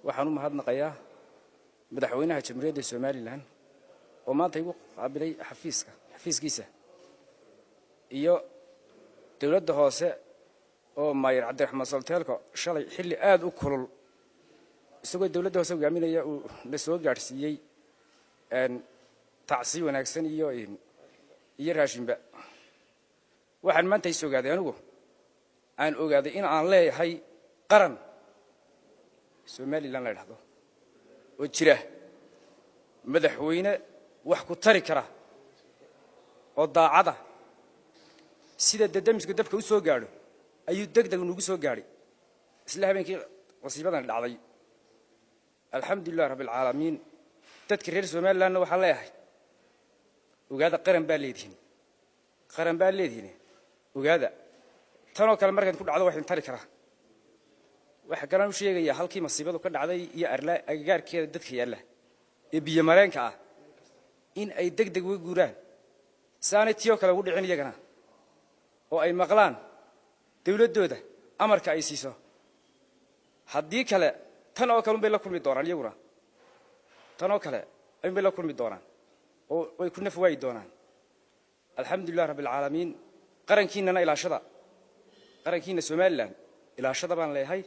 waxaan u mahadnaqayaa madaxweynaha jamhuuriyadda Soomaaliland oo maanta igu qaabilay xafiiskiisa iyo dawladda hoose oo Maayir Cabdiraxmaan Salteelko shalay xilli aad u kulul isagoo dawladda hoose hogaaminaya uu la soo gaarsiiyay tacsi wanaagsan iyo raashinba waxaan maanta is ogaaday anigu aan ogaaday in aan leeyahay qaran Soomaaliland la yiraahdo oo jira madaxweyne wax ku tari kara oo daacada sida dadamiska dabka u soo gaaro ayuu degdeg ugu soo gaaray isla habeenkii wasiibadan dhacday alxamdulillah rabbil caalamiin dadka reer Soomaaliland waxa leeyahay ogaada qaran baa leedihiin ogaada tan oo kale markaan ku dhacdo wax in tari kara waxa kale uu sheegaya halkii masiibadu ka dhacday iyo agagaarkeeda dadka yaala ee biyo mareenka ah in ay degdeg uga guuraan saanatiyo kale ugu dhicin iyagana oo ay maqlaan dawladooda amarka ay siiso haddii kale tan oo kale bay la kulmi doonaan iyaguna tan oo kale ay bay la kulmi doonaan oo way ku naf waay doonaan alxamdulillah rabbil caalamiin qarankiina ilaashada qarankiina Soomaaliland ilaashada baan leeyahay